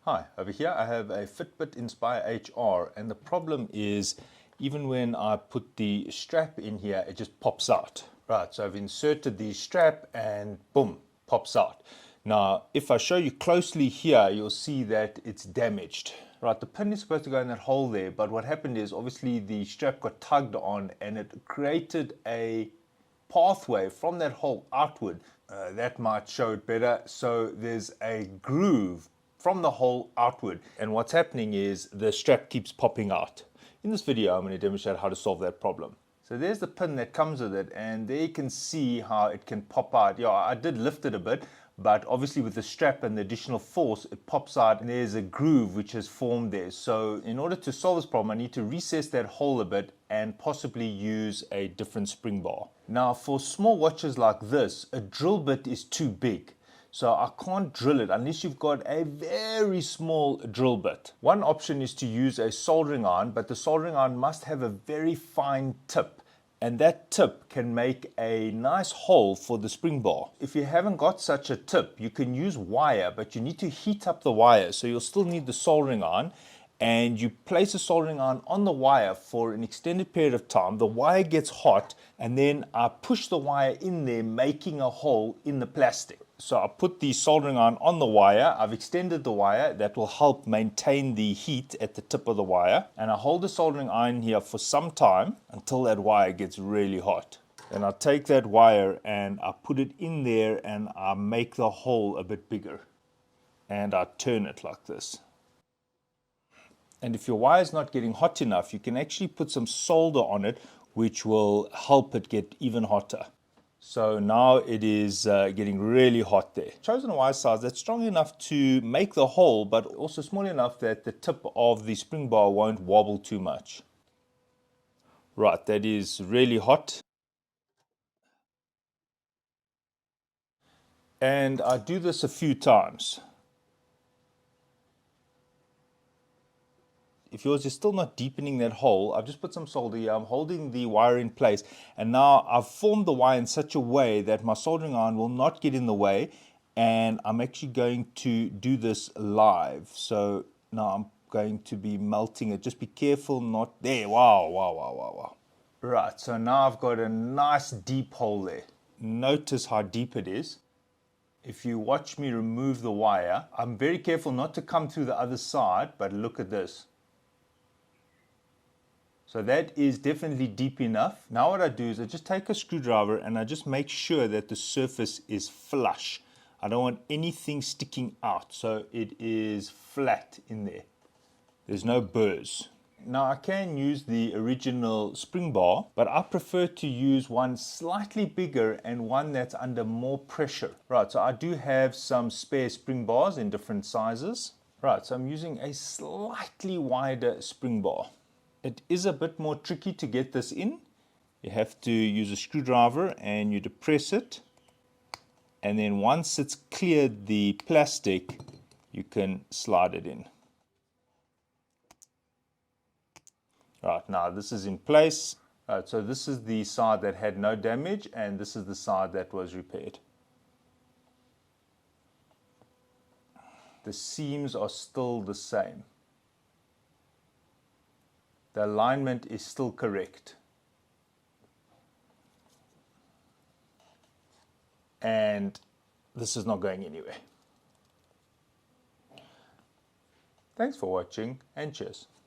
Hi, over here I have a Fitbit Inspire HR, and the problem is even when I put the strap in here, it just pops out. Right, so I've inserted the strap and boom, pops out. Now, if I show you closely here, you'll see that it's damaged. Right, the pin is supposed to go in that hole there, but what happened is obviously the strap got tugged on and it created a pathway from that hole outward. That might show it better. So there's a groove from the hole outward, and what's happening is the strap keeps popping out. In this video I'm going to demonstrate how to solve that problem. So there's the pin that comes with it, and there you can see how it can pop out. Yeah, I did lift it a bit, but obviously with the strap and the additional force, it pops out and there's a groove which has formed there. So in order to solve this problem, I need to recess that hole a bit and possibly use a different spring bar. Now for small watches like this, a drill bit is too big. So I can't drill it unless you've got a very small drill bit. One option is to use a soldering iron, but the soldering iron must have a very fine tip. And that tip can make a nice hole for the spring bar. If you haven't got such a tip, you can use wire, but you need to heat up the wire. So you'll still need the soldering iron, and you place a soldering iron on the wire for an extended period of time. The wire gets hot, and then I push the wire in there, making a hole in the plastic. So I put the soldering iron on the wire, I've extended the wire, that will help maintain the heat at the tip of the wire, and I hold the soldering iron here for some time until that wire gets really hot. Then I take that wire and I put it in there and I make the hole a bit bigger, and I turn it like this. And if your wire is not getting hot enough, you can actually put some solder on it, which will help it get even hotter. So now it is getting really hot there. Chosen a wire size that's strong enough to make the hole, but also small enough that the tip of the spring bar won't wobble too much. Right, that is really hot. And I do this a few times. If yours is still not deepening that hole, I've just put some solder here. I'm holding the wire in place, and now I've formed the wire in such a way that my soldering iron will not get in the way, and I'm actually going to do this live. So now I'm going to be melting it. Just be careful not there. Wow. Right, so now I've got a nice deep hole there. Notice how deep it is. If you watch me remove the wire, I'm very careful not to come through the other side, but look at this. So that is definitely deep enough. Now what I do is I just take a screwdriver and I just make sure that the surface is flush. I don't want anything sticking out, so it is flat in there. There's no burrs. Now I can use the original spring bar, but I prefer to use one slightly bigger and one that's under more pressure. Right, so I do have some spare spring bars in different sizes. Right, so I'm using a slightly wider spring bar. It is a bit more tricky to get this in. You have to use a screwdriver and you depress it, and then once it's cleared the plastic, you can slide it in. Right, now this is in place. Right, so this is the side that had no damage, and this is the side that was repaired. The seams are still the same. The alignment is still correct. And this is not going anywhere. Thanks for watching, and cheers.